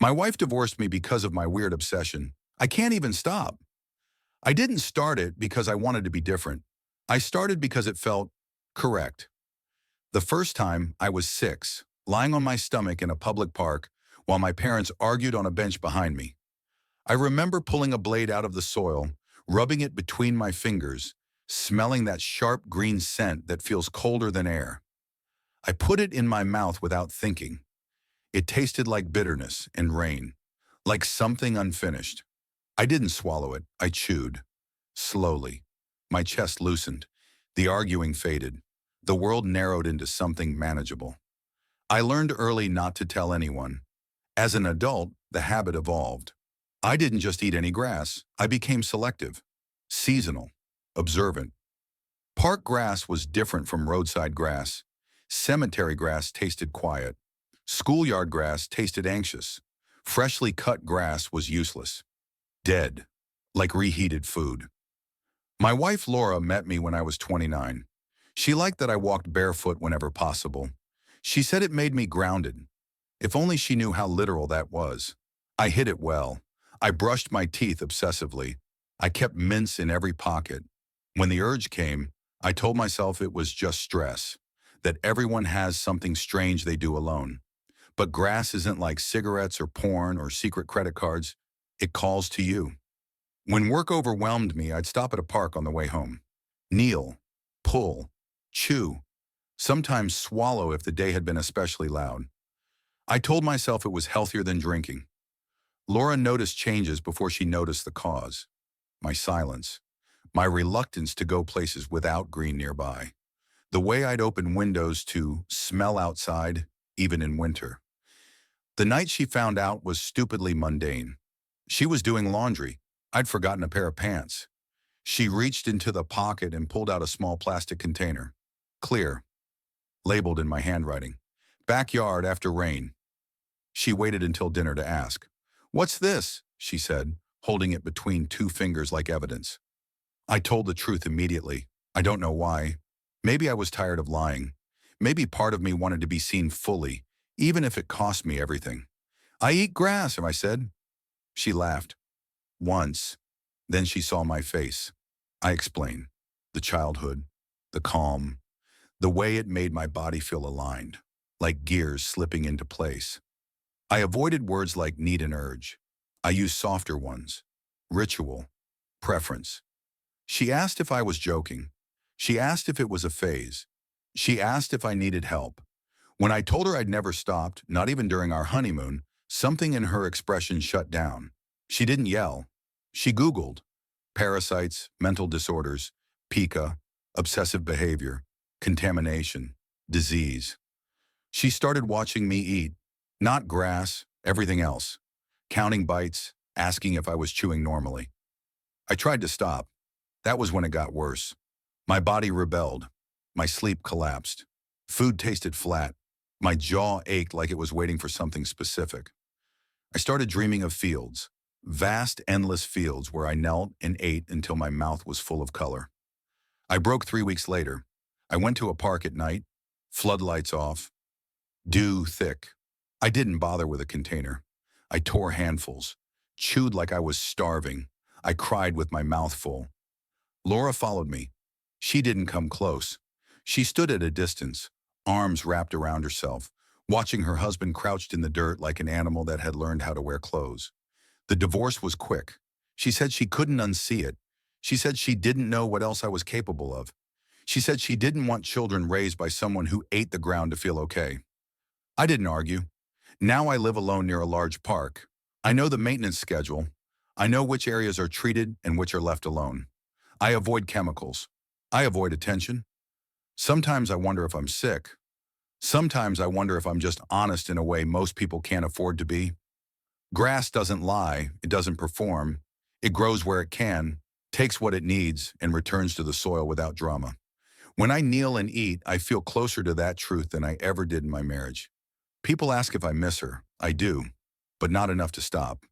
My wife divorced me because of my weird obsession. I can't even stop. I didn't start it because I wanted to be different. I started because it felt correct. The first time, I was 6, lying on my stomach in a public park while my parents argued on a bench behind me. I remember pulling a blade out of the soil, rubbing it between my fingers, smelling that sharp green scent that feels colder than air. I put it in my mouth without thinking. It tasted like bitterness and rain, like something unfinished. I didn't swallow it, I chewed. Slowly. My chest loosened. The arguing faded. The world narrowed into something manageable. I learned early not to tell anyone. As an adult, the habit evolved. I didn't just eat any grass, I became selective, seasonal, observant. Park grass was different from roadside grass. Cemetery grass tasted quiet. Schoolyard grass tasted anxious. Freshly cut grass was useless. Dead, like reheated food. My wife Laura met me when I was 29. She liked that I walked barefoot whenever possible. She said it made me grounded. If only she knew how literal that was. I hid it well. I brushed my teeth obsessively. I kept mints in every pocket. When the urge came, I told myself it was just stress, that everyone has something strange they do alone. But grass isn't like cigarettes or porn or secret credit cards. It calls to you. When work overwhelmed me, I'd stop at a park on the way home. Kneel, pull, chew, sometimes swallow if the day had been especially loud. I told myself it was healthier than drinking. Laura noticed changes before she noticed the cause. My silence. My reluctance to go places without green nearby. The way I'd open windows to smell outside, even in winter. The night she found out was stupidly mundane. She was doing laundry. I'd forgotten a pair of pants. She reached into the pocket and pulled out a small plastic container. Clear. Labeled in my handwriting. Backyard after rain. She waited until dinner to ask. "What's this?" she said, holding it between 2 fingers like evidence. I told the truth immediately. I don't know why. Maybe I was tired of lying. Maybe part of me wanted to be seen fully, even if it cost me everything. "I eat grass," I said. She laughed. Once. Then she saw my face. I explained. The childhood, the calm, the way it made my body feel aligned, like gears slipping into place. I avoided words like need and urge. I used softer ones. Ritual. Preference. She asked if I was joking. She asked if it was a phase. She asked if I needed help. When I told her I'd never stopped, not even during our honeymoon, something in her expression shut down. She didn't yell. She Googled. Parasites, mental disorders, pica, obsessive behavior, contamination, disease. She started watching me eat. Not grass, everything else. Counting bites, asking if I was chewing normally. I tried to stop. That was when it got worse. My body rebelled. My sleep collapsed. Food tasted flat. My jaw ached like it was waiting for something specific. I started dreaming of fields. Vast, endless fields where I knelt and ate until my mouth was full of color. I broke 3 weeks later. I went to a park at night, floodlights off, dew thick. I didn't bother with a container. I tore handfuls, chewed like I was starving. I cried with my mouth full. Laura followed me. She didn't come close. She stood at a distance, arms wrapped around herself, watching her husband crouched in the dirt like an animal that had learned how to wear clothes. The divorce was quick. She said she couldn't unsee it. She said she didn't know what else I was capable of. She said she didn't want children raised by someone who ate the ground to feel okay. I didn't argue. Now I live alone near a large park. I know the maintenance schedule. I know which areas are treated and which are left alone. I avoid chemicals. I avoid attention. Sometimes I wonder if I'm sick. Sometimes I wonder if I'm just honest in a way most people can't afford to be. Grass doesn't lie, it doesn't perform. It grows where it can, takes what it needs, and returns to the soil without drama. When I kneel and eat, I feel closer to that truth than I ever did in my marriage. People ask if I miss her. I do, but not enough to stop.